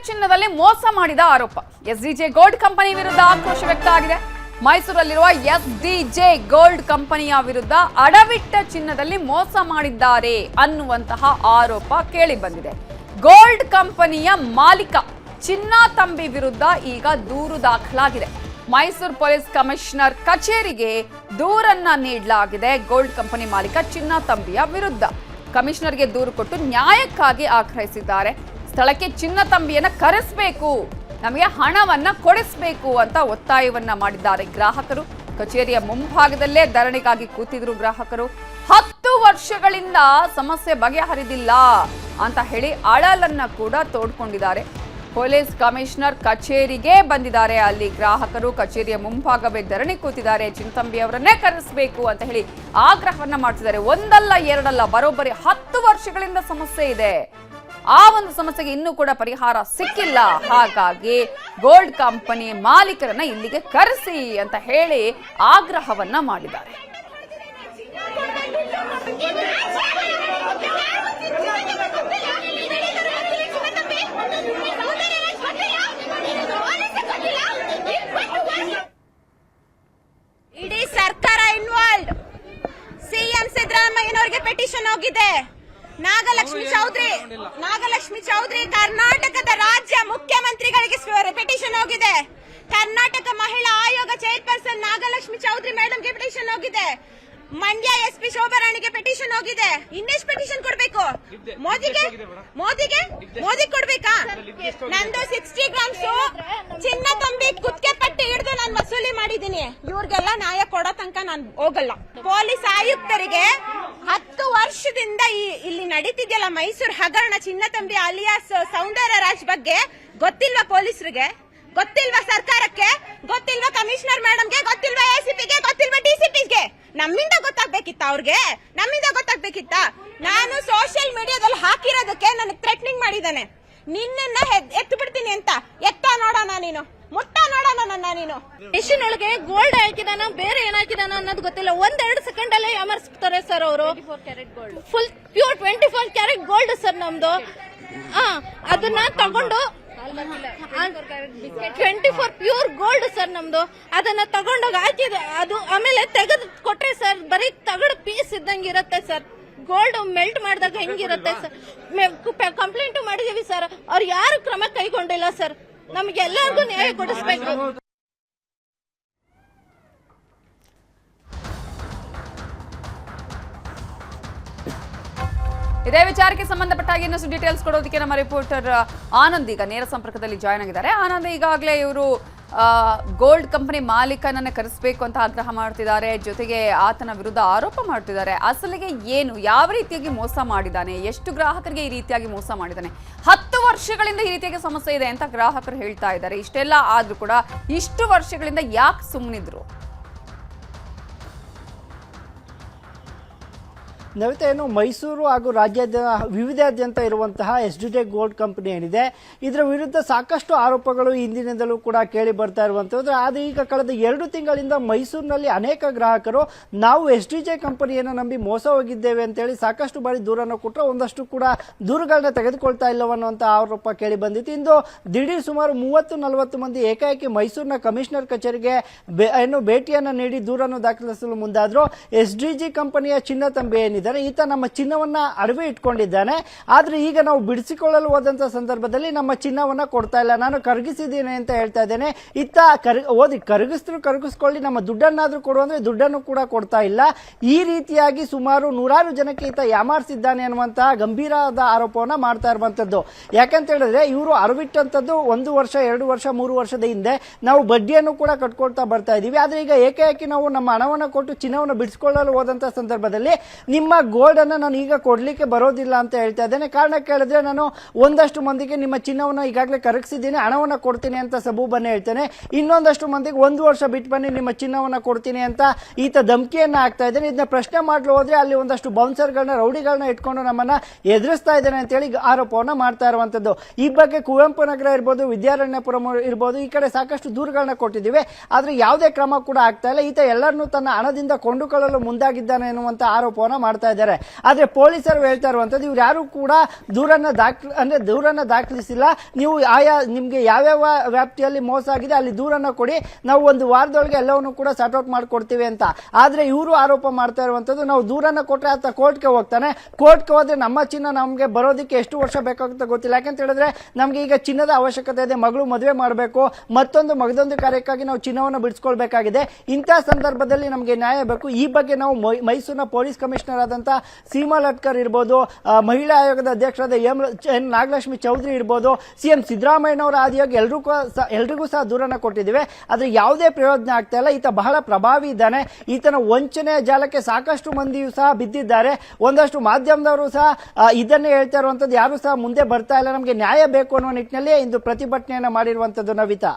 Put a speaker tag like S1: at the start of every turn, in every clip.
S1: ಚಿನ್ನದಲ್ಲಿ ಮೋಸ ಮಾಡಿದ ಆರೋಪ. ಎಸ್ಡಿಜೆ ಗೋಲ್ಡ್ ಕಂಪನಿ ವಿರುದ್ಧ ಆಕ್ರೋಶ ವ್ಯಕ್ತ ಆಗಿದೆ. ಮೈಸೂರಲ್ಲಿರುವ ಎಸ್ಡಿಜೆ ಗೋಲ್ಡ್ ಕಂಪನಿಯ ವಿರುದ್ಧ ಅಡವಿಟ್ಟ ಚಿನ್ನದಲ್ಲಿ ಮೋಸ ಮಾಡಿದ್ದಾರೆ ಅನ್ನುವಂತಹ ಆರೋಪ ಕೇಳಿ ಬಂದಿದೆ. ಗೋಲ್ಡ್ ಕಂಪನಿಯ ಮಾಲೀಕ ಚಿನ್ನ ತಂಬಿ ವಿರುದ್ಧ ಈಗ ದೂರು ದಾಖಲಾಗಿದೆ. ಮೈಸೂರು ಪೊಲೀಸ್ ಕಮಿಷನರ್ ಕಚೇರಿಗೆ ದೂರನ್ನ ನೀಡಲಾಗಿದೆ. ಗೋಲ್ಡ್ ಕಂಪನಿ ಮಾಲೀಕ ಚಿನ್ನ ತಂಬಿಯ ವಿರುದ್ಧ ಕಮಿಷನರ್ಗೆ ದೂರು ಕೊಟ್ಟು ನ್ಯಾಯಕ್ಕಾಗಿ ಆಗ್ರಹಿಸಿದ್ದಾರೆ. ಸ್ಥಳಕ್ಕೆ ಚಿನ್ನ ತಂಬಿಯನ್ನ ಕರೆಸಬೇಕು, ನಮಗೆ ಹಣವನ್ನ ಕೊಡಿಸಬೇಕು ಅಂತ ಒತ್ತಾಯವನ್ನ ಮಾಡಿದ್ದಾರೆ ಗ್ರಾಹಕರು. ಕಚೇರಿಯ ಮುಂಭಾಗದಲ್ಲೇ ಧರಣಿಗಾಗಿ ಕೂತಿದ್ರು ಗ್ರಾಹಕರು. 10 ವರ್ಷಗಳಿಂದ ಸಮಸ್ಯೆ ಬಗೆಹರಿದಿಲ್ಲ ಅಂತ ಹೇಳಿ ಅಳಲನ್ನ ಕೂಡ ತೋಡ್ಕೊಂಡಿದ್ದಾರೆ. ಪೊಲೀಸ್ ಕಮಿಷನರ್ ಕಚೇರಿಗೆ ಬಂದಿದ್ದಾರೆ. ಅಲ್ಲಿ ಗ್ರಾಹಕರು ಕಚೇರಿಯ ಮುಂಭಾಗವೇ ಧರಣಿ ಕೂತಿದ್ದಾರೆ. ಚಿನ್ನತಂಬಿ ಅವರನ್ನೇ ಕರೆಸಬೇಕು ಅಂತ ಹೇಳಿ ಆಗ್ರಹವನ್ನ ಮಾಡ್ತಿದ್ದಾರೆ. ಒಂದಲ್ಲ ಎರಡಲ್ಲ, ಬರೋಬ್ಬರಿ 10 ವರ್ಷಗಳಿಂದ ಸಮಸ್ಯೆ ಇದೆ. ಆ ಒಂದು ಸಮಸ್ಯೆಗೆ ಇನ್ನೂ ಕೂಡ ಪರಿಹಾರ ಸಿಕ್ಕಿಲ್ಲ. ಹಾಗಾಗಿ ಗೋಲ್ಡ್ ಕಂಪನಿ ಮಾಲೀಕರನ್ನ ಇಲ್ಲಿಗೆ ಕರೆಸಿ ಅಂತ ಹೇಳಿ ಆಗ್ರಹವನ್ನ ಮಾಡಿದ್ದಾರೆ.
S2: ಇಡೀ ಸರ್ಕಾರ ಇನ್ವಾಲ್ವ್. ಸಿಎಂ ಸಿದ್ದರಾಮಯ್ಯನವರಿಗೆ ಪೆಟಿಷನ್ ಹೋಗಿದೆ. ನಾಗಲಕ್ಷ್ಮಿ ಚೌಧರಿ ಕರ್ನಾಟಕದ ರಾಜ್ಯ ಮುಖ್ಯಮಂತ್ರಿಗಳಿಗೆ ಪೆಟಿಷನ್ ಹೋಗಿದೆ. ಕರ್ನಾಟಕ ಮಹಿಳಾ ಆಯೋಗ ಚೇರ್ಪರ್ಸನ್ ನಾಗಲಕ್ಷ್ಮಿ ಚೌಧರಿ ಮೇಡಮ್ಗೆ ಪೆಟಿಷನ್ ಹೋಗಿದೆ. ಮಂಡ್ಯ ಎಸ್ಪಿ ಶೋಭಾರಾಣಿಗೆ ಪೆಟಿಷನ್ ಹೋಗಿದೆ. ಇನ್ನೆಷ್ಟು ಪೆಟಿಷನ್ ಕೊಡ್ಬೇಕು? ಮೋದಿ ಕೊಡ್ಬೇಕಾ? ನಂದು 60 ಗ್ರಾಮ್ಸ್ ಚಿನ್ನ ತಂಬಿ ಕುತ್ತಿಗೆ ಪಟ್ಟಿ ಹಿಡಿದು ನಾನು ವಸೂಲಿ ಮಾಡಿದೀನಿ. ಇವ್ರಿಗೆಲ್ಲ ನ್ಯಾಯ ಕೊಡೋ ತನಕ ನಾನು ಹೋಗಲ್ಲ. ಪೊಲೀಸ್ ಆಯುಕ್ತರಿಗೆ 10 ವರ್ಷದಿಂದ ಇಲ್ಲಿ ನಡೀತಿದ್ಯಲ್ಲ ಮೈಸೂರು ಹಗರಣ, ಚಿನ್ನ ತಂಬಿ ಅಲಿಯಾಸ್ ಸೌಂದರ್ಯ ರಾಜ್ ಬಗ್ಗೆ ಗೊತ್ತಿಲ್ವಾ? ಪೊಲೀಸರಿಗೆ ಗೊತ್ತಿಲ್ವಾ? ಸರ್ಕಾರಕ್ಕೆ ಗೊತ್ತಿಲ್ವಾ? ಕಮಿಷನರ್ ಮೇಡಮ್ಗೆ ಗೊತ್ತಿಲ್ವಾ? ಎಸಿಪಿಗೆ ಗೊತ್ತಿಲ್ವಾ? ಡಿಸಿಪಿಗೆ? ನಮ್ಮಿಂದ ಗೊತ್ತಾಗ್ಬೇಕಿತ್ತ? ಅವ್ರಿಗೆ ನಮ್ಮಿಂದ ಗೊತ್ತಾಗ್ಬೇಕಿತ್ತ? ನಾನು ಸೋಷಿಯಲ್ ಮೀಡಿಯಾದಲ್ಲಿ ಹಾಕಿರೋದಕ್ಕೆ ನನಗೆ ಥ್ರೆಟ್ನಿಂಗ್ ಮಾಡಿದ್ದಾನೆ. ನಿನ್ನ ಎತ್ತು ಬಿಡ್ತೀನಿ ಅಂತ. ಎತ್ತ ನೋಡೋಣ, ನೀನು ಮುಟ್ಟ ನೋಡೋಣ ನನ್ನ. ನೀನು ಮಿಷಿನ್ ಒಳಗೆ ಗೋಲ್ಡ್ ಹಾಕಿದಾನ, ಬೇರೆ ಏನ್ ಹಾಕಿದಾನ ಅನ್ನೋದು ಗೊತ್ತಿಲ್ಲ. 1-2 ಸೆಕೆಂಡ್ ಅಲ್ಲೇ ಅಮರ್ಸ್ತಾರೆ ಸರ್ ಅವರು. Full pure 24 carat gold sir ನಮ್ದು. ಅದನ್ನ ತಗೊಂಡು 24 ಪ್ಯೂರ್ ಗೋಲ್ಡ್ ಸರ್ ನಮ್ದು. ಅದನ್ನ ತಗೊಂಡೋಗಿ ಹಾಕಿದ ಅದು ಆಮೇಲೆ ತೆಗೆದು ಕೊಟ್ರೆ ಸರ್ ಬರೀ ತಗಡು ಪೀಸ್ ಇದ್ದಂಗೆ ಇರುತ್ತೆ ಸರ್. ಗೋಲ್ಡ್ ಮೆಲ್ಟ್ ಮಾಡಿದಾಗ ಹೆಂಗಿರುತ್ತೆ ಸರ್? ಕಂಪ್ಲೇಂಟ್ ಮಾಡಿದೀವಿ ಸರ್, ಅವ್ರು ಯಾರು ಕ್ರಮ ಕೈಗೊಂಡಿಲ್ಲ ಸರ್. ನಮ್ಗೆ ಎಲ್ಲರಿಗೂ ನ್ಯಾಯ ಕೊಡಿಸ್ಬೇಕು.
S1: ಇದೇ ವಿಚಾರಕ್ಕೆ ಸಂಬಂಧಪಟ್ಟಾಗಿ ಇನ್ನಷ್ಟು ಡೀಟೇಲ್ಸ್ ಕೊಡೋದಕ್ಕೆ ನಮ್ಮ ರಿಪೋರ್ಟರ್ ಆನಂದ್ ಈಗ ನೇರ ಸಂಪರ್ಕದಲ್ಲಿ ಜಾಯ್ನ್ ಆಗಿದ್ದಾರೆ. ಆನಂದ್, ಈಗಾಗಲೇ ಇವರು ಗೋಲ್ಡ್ ಕಂಪನಿ ಮಾಲೀಕನನ್ನ ಕರೆಸಬೇಕು ಅಂತ ಆಗ್ರಹ ಮಾಡ್ತಿದ್ದಾರೆ, ಜೊತೆಗೆ ಆತನ ವಿರುದ್ಧ ಆರೋಪ ಮಾಡ್ತಿದ್ದಾರೆ. ಅಸಲಿಗೆ ಏನು, ಯಾವ ರೀತಿಯಾಗಿ ಮೋಸ ಮಾಡಿದ್ದಾನೆ, ಎಷ್ಟು ಗ್ರಾಹಕರಿಗೆ ಈ ರೀತಿಯಾಗಿ ಮೋಸ ಮಾಡಿದ್ದಾನೆ? 10 ವರ್ಷಗಳಿಂದ ಈ ರೀತಿಯಾಗಿ ಸಮಸ್ಯೆ ಇದೆ ಅಂತ ಗ್ರಾಹಕರು ಹೇಳ್ತಾ ಇದ್ದಾರೆ. ಇಷ್ಟೆಲ್ಲ ಆದ್ರೂ ಕೂಡ ಇಷ್ಟು ವರ್ಷಗಳಿಂದ ಯಾಕೆ ಸುಮ್ಮನಿದ್ರು?
S3: ನವಿತಾ, ಏನು ಮೈಸೂರು ಹಾಗೂ ರಾಜ್ಯದ ವಿವಿಧಾದ್ಯಂತ ಇರುವಂತಹ ಎಸ್ಡಿಜೆ ಗೋಲ್ಡ್ ಕಂಪನಿ ಏನಿದೆ, ಇದರ ವಿರುದ್ಧ ಸಾಕಷ್ಟು ಆರೋಪಗಳು ಹಿಂದಿನಿಂದಲೂ ಕೂಡ ಕೇಳಿ ಬರ್ತಾ ಇರುವಂಥದ್ದು. ಆದರೆ ಈಗ ಕಳೆದ 2 ತಿಂಗಳಿಂದ ಮೈಸೂರಿನಲ್ಲಿ ಅನೇಕ ಗ್ರಾಹಕರು ನಾವು ಎಸ್ಡಿಜೆ ಕಂಪನಿಯನ್ನು ನಂಬಿ ಮೋಸ ಹೋಗಿದ್ದೇವೆ ಅಂತೇಳಿ ಸಾಕಷ್ಟು ಬಾರಿ ದೂರನ್ನು ಕೊಟ್ಟರೆ ಒಂದಷ್ಟು ಕೂಡ ದೂರುಗಳನ್ನ ತೆಗೆದುಕೊಳ್ತಾ ಇಲ್ಲವನ್ನುವಂಥ ಆರೋಪ ಕೇಳಿ ಬಂದಿತ್ತು. ಇಂದು ದಿಢೀರ್ ಸುಮಾರು 30-40 ಮಂದಿ ಏಕಾಏಕಿ ಮೈಸೂರಿನ ಕಮಿಷನರ್ ಕಚೇರಿಗೆ ಭೇಟಿಯನ್ನು ನೀಡಿ ದೂರನ್ನು ದಾಖಲಿಸಲು ಮುಂದಾದ್ರು. ಎಸ್ಡಿಜೆ ಕಂಪನಿಯ ಚಿನ್ನ ತಂಬಿ ಏನಿದೆ, ಈತ ನಮ್ಮ ಚಿನ್ನವನ್ನ ಅಡವಿ ಇಟ್ಕೊಂಡಿದ್ದಾನೆ. ಆದ್ರೆ ಈಗ ನಾವು ಬಿಡಿಸಿಕೊಳ್ಳಲು ಹೋದಂತ ಸಂದರ್ಭದಲ್ಲಿ ನಮ್ಮ ಚಿನ್ನವನ್ನ ಕೊಡ್ತಾ ಇಲ್ಲ, ನಾನು ಕರಗಿಸಿದ್ದೀನಿ ಅಂತ ಹೇಳ್ತಾ ಇದ್ದೇನೆ. ಇತ್ತ ಕರಗಿಸ್ಕೊಳ್ಳಿ, ನಮ್ಮ ದುಡ್ಡನ್ನಾದ್ರೂ ಕೊಡು ಅಂದ್ರೆ ದುಡ್ಡನ್ನು ಕೂಡ ಕೊಡ್ತಾ ಇಲ್ಲ. ಈ ರೀತಿಯಾಗಿ ಸುಮಾರು 100 ಜನಕ್ಕೆ ಈತ ಯಾಮಾರಿಸಿದ್ದಾನೆ ಅನ್ನುವಂತಹ ಗಂಭೀರವಾದ ಆರೋಪವನ್ನ ಮಾಡ್ತಾ ಇರುವಂತದ್ದು. ಯಾಕಂತ ಹೇಳಿದ್ರೆ ಇವರು ಅಡವಿಟ್ಟಂತದ್ದು 1 ವರ್ಷ 2 ವರ್ಷ 3 ವರ್ಷದ ಹಿಂದೆ ನಾವು ಬಡ್ಡಿಯನ್ನು ಕೂಡ ಕಟ್ಕೊಳ್ತಾ ಬರ್ತಾ ಇದೀವಿ. ಆದ್ರೆ ಈಗ ಏಕಾಏಕಿ ನಾವು ನಮ್ಮ ಹಣವನ್ನು ಕೊಟ್ಟು ಚಿನ್ನವನ್ನು ಬಿಡಿಸಿಕೊಳ್ಳಲು ಹೋದಂತ ಸಂದರ್ಭದಲ್ಲಿ ನಿಮ್ಮ ಗೋಲ್ಡ್ ಅನ್ನ ನಾನು ಈಗ ಕೊಡ್ಲಿಕ್ಕೆ ಬರೋದಿಲ್ಲ ಅಂತ ಹೇಳ್ತಾ ಇದ್ದೇನೆ. ಕಾರಣ ಕೇಳಿದ್ರೆ ನಾನು ಒಂದಷ್ಟು ಮಂದಿಗೆ ನಿಮ್ಮ ಚಿನ್ನವನ್ನ ಈಗಾಗಲೇ ಕರಗಿಸಿದ್ದೀನಿ, ಹಣವನ್ನ ಕೊಡ್ತೀನಿ ಅಂತ ಸಬೂಬನ್ನ ಹೇಳ್ತೇನೆ. ಇನ್ನೊಂದಷ್ಟು ಮಂದಿಗೆ 1 ವರ್ಷ ಬಿಟ್ಟು ಬನ್ನಿ ನಿಮ್ಮ ಚಿನ್ನವನ್ನ ಕೊಡ್ತೀನಿ ಅಂತ ಈತ ಧಮಕಿಯನ್ನ ಹಾಕ್ತಾ ಇದ್ದೇನೆ. ಇದನ್ನ ಪ್ರಶ್ನೆ ಮಾಡಲು ಹೋದ್ರೆ ಅಲ್ಲಿ ಒಂದಷ್ಟು ಬೌನ್ಸರ್ಗಳನ್ನ, ರೌಡಿಗಳನ್ನ ಇಟ್ಕೊಂಡು ನಮ್ಮನ್ನ ಎದುರಿಸ್ತಾ ಇದ್ದೇನೆ ಅಂತ ಹೇಳಿ ಆರೋಪವನ್ನ ಮಾಡ್ತಾ ಇರುವಂತದ್ದು. ಈ ಬಗ್ಗೆ ಕುವೆಂಪು ನಗರ ಇರ್ಬೋದು, ವಿದ್ಯಾರಣ್ಯಪುರಂ ಇರ್ಬೋದು, ಈ ಕಡೆ ಸಾಕಷ್ಟು ದೂರುಗಳನ್ನ ಕೊಟ್ಟಿದ್ದೀವಿ. ಆದ್ರೆ ಯಾವುದೇ ಕ್ರಮ ಕೂಡ ಆಗ್ತಾ ಇಲ್ಲ. ಈತ ಎಲ್ಲರನ್ನೂ ತನ್ನ ಹಣದಿಂದ ಕೊಂಡುಕೊಳ್ಳಲು ಮುಂದಾಗಿದ್ದಾನೆ ಎನ್ನುವಂತ ಆರೋಪವನ್ನ ಮಾಡ್ತಾ ಮಾಡ್ತಾ ಇದ್ದಾರೆ. ಆದ್ರೆ ಪೊಲೀಸರು ಹೇಳ್ತಾ ಇರುವಂತದ್ದು ಇವ್ರು ಯಾರು ಕೂಡ ದೂರನ್ನ ದಾಖಲಿಸಿಲ್ಲ. ನೀವು ನಿಮ್ಗೆ ಯಾವ್ಯಾವ ವ್ಯಾಪ್ತಿಯಲ್ಲಿ ಮೋಸ ಆಗಿದೆ ಅಲ್ಲಿ ದೂರನ್ನ ಕೊಡಿ, ನಾವು ಒಂದು ವಾರದೊಳಗೆ ಎಲ್ಲವನ್ನು ಕೂಡ ಸಾರ್ಟ್ ಔಟ್ ಮಾಡ್ಕೊಡ್ತೀವಿ ಅಂತ. ಆದ್ರೆ ಇವರು ಆರೋಪ ಮಾಡ್ತಾ ಇರುವಂತದ್ದು ನಾವು ದೂರನ್ನ ಕೊಟ್ರೆ ಆತ ಕೋರ್ಟ್ಗೆ ಹೋಗ್ತಾನೆ, ಕೋರ್ಟ್ಗೆ ಹೋದ್ರೆ ನಮ್ಮ ಚಿನ್ನ ನಮ್ಗೆ ಬರೋದಕ್ಕೆ ಎಷ್ಟು ವರ್ಷ ಬೇಕಾಗುತ್ತೆ ಗೊತ್ತಿಲ್ಲ. ಯಾಕಂತ ಹೇಳಿದ್ರೆ ನಮ್ಗೆ ಈಗ ಚಿನ್ನದ ಅವಶ್ಯಕತೆ ಇದೆ, ಮಗಳು ಮದುವೆ ಮಾಡಬೇಕು, ಮಗದೊಂದು ಕಾರ್ಯಕ್ಕಾಗಿ ನಾವು ಚಿನ್ನವನ್ನು ಬಿಡಿಸ್ಕೊಳ್ಬೇಕಾಗಿದೆ. ಇಂತಹ ಸಂದರ್ಭದಲ್ಲಿ ನಮಗೆ ನ್ಯಾಯ ಬೇಕು. ಈ ಬಗ್ಗೆ ನಾವು ಮೈಸೂರಿನ ಪೊಲೀಸ್ ಕಮಿಷನರ್ ಆದಂತ ಸೀಮಾ ಲಟ್ಕರ್ ಇರ್ಬೋದು, ಮಹಿಳಾ ಆಯೋಗದ ಅಧ್ಯಕ್ಷರಾದ ಎನ್ ನಾಗಲಕ್ಷ್ಮಿ ಚೌಧರಿ ಇರ್ಬೋದು, ಸಿಎಂ ಸಿದ್ದರಾಮಯ್ಯನವರ ಆದಿಯಾಗಿ ಎಲ್ರಿಗೂ ಸಹ ದೂರನ್ನ ಕೊಟ್ಟಿದ್ದೀವಿ. ಆದ್ರೆ ಯಾವುದೇ ಪ್ರಯೋಜನ ಆಗ್ತಾ ಇಲ್ಲ. ಈತ ಬಹಳ ಪ್ರಭಾವಿ ಇದ್ದಾನೆ. ಈತನ ವಂಚನೆ ಜಾಲಕ್ಕೆ ಸಾಕಷ್ಟು ಮಂದಿಯೂ ಸಹ ಬಿದ್ದಿದ್ದಾರೆ. ಒಂದಷ್ಟು ಮಾಧ್ಯಮದವರು ಸಹ ಇದನ್ನೇ ಹೇಳ್ತಾ ಇರುವಂತದ್ದು, ಯಾರು ಸಹ ಮುಂದೆ ಬರ್ತಾ ಇಲ್ಲ. ನಮಗೆ ನ್ಯಾಯ ಬೇಕು ಅನ್ನುವ ನಿಟ್ಟಿನಲ್ಲಿ ಇಂದು ಪ್ರತಿಭಟನೆಯನ್ನ ಮಾಡಿರುವಂತದ್ದು. ನವಿತಾ,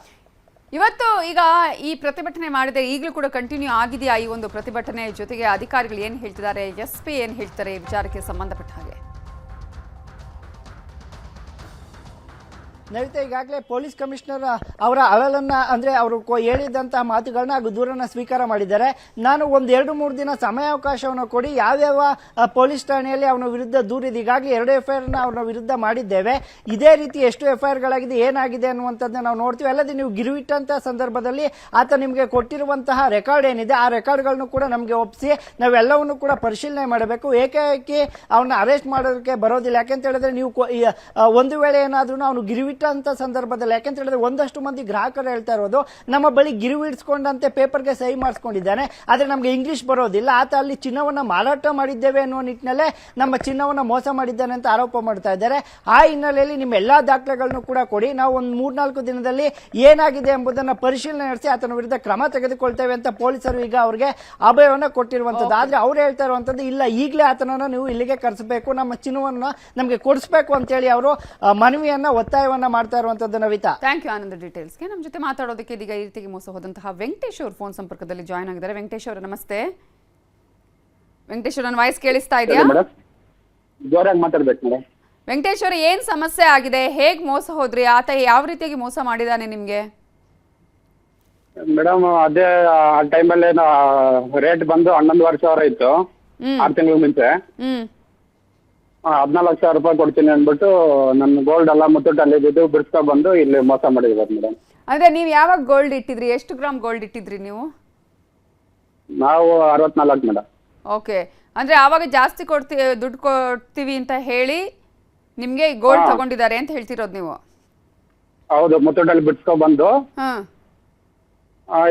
S1: ಇವತ್ತು ಈಗ ಈ ಪ್ರತಿಭಟನೆ ಮಾಡಿದರೆ ಈಗಲೂ ಕೂಡ ಕಂಟಿನ್ಯೂ ಆಗಿದೆಯಾ ಈ ಒಂದು ಪ್ರತಿಭಟನೆ? ಜೊತೆಗೆ ಅಧಿಕಾರಿಗಳು ಏನು ಹೇಳ್ತಿದ್ದಾರೆ, SP ಏನು ಹೇಳ್ತಾರೆ ಈ ವಿಚಾರಕ್ಕೆ ಸಂಬಂಧಪಟ್ಟ ಹಾಗೆ?
S3: ನವಿತಾ, ಈಗಾಗಲೇ ಪೊಲೀಸ್ ಕಮಿಷನರ್ ಅವರ ಅಳಲನ್ನ ಅಂದ್ರೆ ಅವರು ಹೇಳಿದಂತಹ ಮಾತುಗಳನ್ನ ಹಾಗೂ ದೂರನ್ನ ಸ್ವೀಕಾರ ಮಾಡಿದ್ದಾರೆ. ನಾನು ಒಂದು 2-3 ದಿನ ಸಮಯಾವಕಾಶವನ್ನು ಕೊಡಿ, ಯಾವ್ಯಾವ ಪೊಲೀಸ್ ಠಾಣೆಯಲ್ಲಿ ಅವನ ವಿರುದ್ಧ ದೂರಿದೆ. ಈಗಾಗಲೇ 2 FIR ಅವನ ವಿರುದ್ಧ ಮಾಡಿದ್ದೇವೆ. ಇದೇ ರೀತಿ ಎಷ್ಟು FIR ಗಳಾಗಿದೆ, ಏನಾಗಿದೆ ಅನ್ನುವಂಥದ್ದನ್ನ ನಾವು ನೋಡ್ತೀವಿ. ಅಲ್ಲದೆ ನೀವು ಗಿರುವಿಟ್ಟಂತಹ ಸಂದರ್ಭದಲ್ಲಿ ಆತ ನಿಮಗೆ ಕೊಟ್ಟಿರುವಂತಹ ರೆಕಾರ್ಡ್ ಏನಿದೆ, ಆ ರೆಕಾರ್ಡ್ಗಳನ್ನು ಕೂಡ ನಮಗೆ ಒಪ್ಪಿಸಿ ನಾವೆಲ್ಲವನ್ನು ಕೂಡ ಪರಿಶೀಲನೆ ಮಾಡಬೇಕು. ಏಕಾಏಕಿ ಅವನ್ನ ಅರೆಸ್ಟ್ ಮಾಡೋದಕ್ಕೆ ಬರೋದಿಲ್ಲ. ಯಾಕೆಂತ ಹೇಳಿದ್ರೆ ನೀವು ಒಂದು ವೇಳೆ ಏನಾದ್ರೂ ಅವನು ಗಿರುವಿಟ್ಟ ಅಂತ ಸಂದರ್ಭದಲ್ಲಿ, ಯಾಕೆಂತ ಹೇಳಿದ್ರೆ ಒಂದಷ್ಟು ಮಂದಿ ಗ್ರಾಹಕರು ಹೇಳ್ತಾ ಇರೋದು, ನಮ್ಮ ಬಳಿ ಗಿರುವಿಡಿಸ್ಕೊಂಡಂತೆ ಪೇಪರ್ಗೆ ಸಹಿ ಮಾಡಿಸ್ಕೊಂಡಿದ್ದಾನೆ, ಆದ್ರೆ ನಮ್ಗೆ ಇಂಗ್ಲಿಷ್ ಬರೋದಿಲ್ಲ, ಆತ ಅಲ್ಲಿ ಚಿನ್ನವನ್ನ ಮಾರಾಟ ಮಾಡಿದ್ದೇವೆ ಅನ್ನುವ ನಿಟ್ಟಿನಲ್ಲೇ ನಮ್ಮ ಚಿನ್ನವನ್ನ ಮೋಸ ಮಾಡಿದ್ದಾನೆ ಅಂತ ಆರೋಪ ಮಾಡ್ತಾ ಇದ್ದಾರೆ. ಆ ಹಿನ್ನೆಲೆಯಲ್ಲಿ ನಿಮ್ಮ ಎಲ್ಲಾ ದಾಖಲೆಗಳನ್ನು ಕೂಡ ಕೊಡಿ, ನಾವು ಒಂದು 3-4 ದಿನದಲ್ಲಿ ಏನಾಗಿದೆ ಎಂಬುದನ್ನ ಪರಿಶೀಲನೆ ನಡೆಸಿ ಆತನ ವಿರುದ್ಧ ಕ್ರಮ ತೆಗೆದುಕೊಳ್ತೇವೆ ಅಂತ ಪೊಲೀಸರು ಈಗ ಅವರಿಗೆ ಅಭಯವನ್ನ ಕೊಟ್ಟಿರುವಂತದ್ದು. ಆದ್ರೆ ಅವ್ರು ಹೇಳ್ತಾ ಇರುವಂತದ್ದು, ಇಲ್ಲ ಈಗಲೇ ಆತನನ್ನ ನೀವು ಇಲ್ಲಿಗೆ ಕರೆಸಬೇಕು, ನಮ್ಮ ಚಿನ್ನವನ್ನ ನಮ್ಗೆ ಕೊಡಿಸಬೇಕು ಅಂತ ಹೇಳಿ ಅವರು ಮನವಿಯನ್ನ ಒತ್ತಾಯವನ್ನ ಮಾಡ್ತಾ ಇರುವಂತದ್ದು. ನವಿತಾ,
S1: ಥ್ಯಾಂಕ್ ಯು ಆನಂದ್ ಡೀಟೇಲ್ಸ್ಗೆ. ನಮ್ಮ ಜೊತೆ ಮಾತಾಡೋದಕ್ಕೆ ಇದೀಗ ಈ ರೀತಿಗೆ ಮೋಸ ಹೋದಂತಹ ವೆಂಕಟೇಶ್ ಅವರು ಫೋನ್ ಸಂಪರ್ಕದಲ್ಲಿ ಜಾಯ್ನ್ ಆಗಿದ್ದಾರೆ. ವೆಂಕಟೇಶ್ ಅವರು ನಮಸ್ತೆ. ವೆಂಕಟೇಶ್ ಅವರ ವಾಯ್ಸ್ ಕೇಳಿಸ್ತಾ ಇದೆಯಾ?
S4: ಜೋರಾಗಿ ಮಾತಾಡ್ಬೇಕು ಮೇಡಮ್.
S1: ವೆಂಕಟೇಶ್ ಅವರು ಏನ್ ಸಮಸ್ಯೆ ಆಗಿದೆ, ಹೇಗ್ ಮೋಸ ಹೋದ್ರಿ, ಆತ ಯಾವ ರೀತಿಯಾಗಿ ಮೋಸ ಮಾಡಿದಾನೆ ನಿಮ್ಗೆ?
S4: ಮೇಡಮ್, ಅದೇ ಆ ಟೈಮಲ್ಲಿ ರೇಟ್ ಬಂದು 11,500 ಇತ್ತು 6 ತಿಂಗಳ ಮುಂಚೆ. 14,00,000 ರೂಪಾಯಿ ಕೊಡ್ತೀನಿ ಅಂದ್ಬಿಟ್ಟು ನನ್ನ ಗೋಲ್ಡ್ ಎಲ್ಲ ಮುತ್ತುಟ್ಟಲ್ಲಿ ಇದ್ದು ಬಿಡಿಸ್ಕೊ ಬಂದು ಇಲ್ಲಿ ಮೋಸ ಮಾಡಿದ್ರು ಮೇಡಮ್.
S1: ಅಂದ್ರೆ ನೀವು ಯಾವಾಗ ಗೋಲ್ಡ್ ಇಟ್ಟಿದ್ರಿ, ಎಷ್ಟು ಗ್ರಾಮ್ ಗೋಲ್ಡ್ ಇಟ್ಟಿದ್ರಿ ನೀವು?
S4: ನಾವು 64 ಮೇಡಮ್.
S1: ಓಕೆ, ಅಂದ್ರೆ ಆವಾಗ ಜಾಸ್ತಿ ದುಡ್ಡು ಕೊಡ್ತೀವಿ ಅಂತ ಹೇಳಿ ನಿಮ್ಗೆ ಗೋಲ್ಡ್ ತಗೊಂಡಿದ್ದಾರೆ ಅಂತ ಹೇಳ್ತಿರೋದು ನೀವು?
S4: ಹೌದು, ಮುತ್ತುಟ್ಟಲ್ಲಿ ಬಿಡಿಸ್ಕೊ ಬಂದು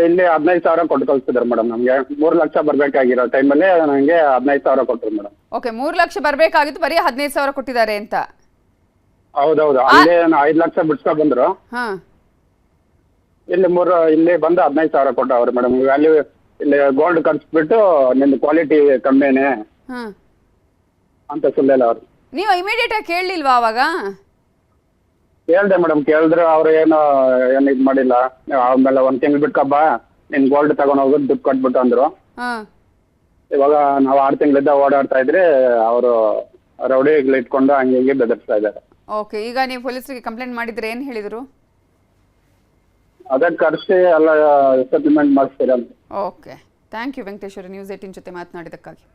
S4: ಇಲ್ಲಿ 15,000 ಕೊಟ್ಟು ಕಳ್ಸಿದ್ರು ಮೇಡಮ್. ನಮ್ಗೆ 3 ಲಕ್ಷ ಬರ್ಬೇಕಾಗಿರೋ ಟೈಮಲ್ಲಿ ನನಗೆ 15,000 ಕೊಟ್ಟರು ಮೇಡಮ್.
S1: ಓಕೆ, 3 ಲಕ್ಷ ಬರ್ಬೇಕಾಗಿತ್ತು, ಬರೀ 15,000 ಕೊಟ್ಟಿದ್ದಾರೆ ಅಂತ?
S4: ಹೌದೌದು, ಅಲ್ಲಿ 5 ಲಕ್ಷ ಬಿಡಿಸ್ಕೊ ಬಂದ್ರು. ಇಲ್ಲಿ ಬಂದು 15,000 ಕೊಟ್ಟವ್ರು ಮೇಡಮ್. ವ್ಯಾಲ್ಯೂ ಇಲ್ಲಿ ಗೋಲ್ಡ್ ಕಳ್ಸಿಬಿಟ್ಟು ನಿನ್ನ ಕ್ವಾಲಿಟಿ ಕಮ್ಮಿನೇ ಅಂತ ಸುಳ್ಳೆಲ್ಲ ಅವ್ರು.
S1: ನೀವು ಇಮಿಡಿಯೇಟ್ ಆಗಿ ಕೇಳಲಿಲ್ವಾ ಅವಾಗ?
S4: ಕೇಳ್ದೆ ಮೇಡಮ್, ಕೇಳಿದ್ರು ಅವ್ರು ಏನು ಇದು ಮಾಡಿಲ್ಲ. ಆಮೇಲೆ 1 ತಿಂಗಳು ಬಿಟ್ಕಬ್ಬ ನಿನ್ ಗೋಲ್ಡ್ ತಗೊಂಡ್ ಹೋಗೋದು ದುಡ್ಡು ಕೊಟ್ಬಿಟ್ಟು ಅಂದ್ರು. ಇವಾಗ ನಾವು 6 ತಿಂಗಳಿಂದ ಓಡಾಡ್ತಾ ಇದ್ರೆ ಅವರು ರೌಡಿಗಳು ಇಟ್ಕೊಂಡು ಹಂಗೆ ಬೆದರ್ಸ್ತಾ ಇದ್ದಾರೆ.
S1: ಓಕೆ, ಈಗ ನೀವು ಪೊಲೀಸರಿಗೆ ಕಂಪ್ಲೇಂಟ್ ಮಾಡಿದ್ರೆ ಏನ್ ಹೇಳಿದ್ರು?
S4: ಅದಕ್ಕೆ ಕರೆಸಿ ಎಲ್ಲ ಸೆಟಲ್ಮೆಂಟ್ ಮಾಡಿಸ್ತೀರ ಅಂತ.
S1: ಓಕೆ, ಥ್ಯಾಂಕ್ ಯು ವೆಂಕಟೇಶ್ ಅವರು ನ್ಯೂಸ್ 18 ಜೊತೆ ಮಾತನಾಡಿದಕ್ಕಾಗಿ.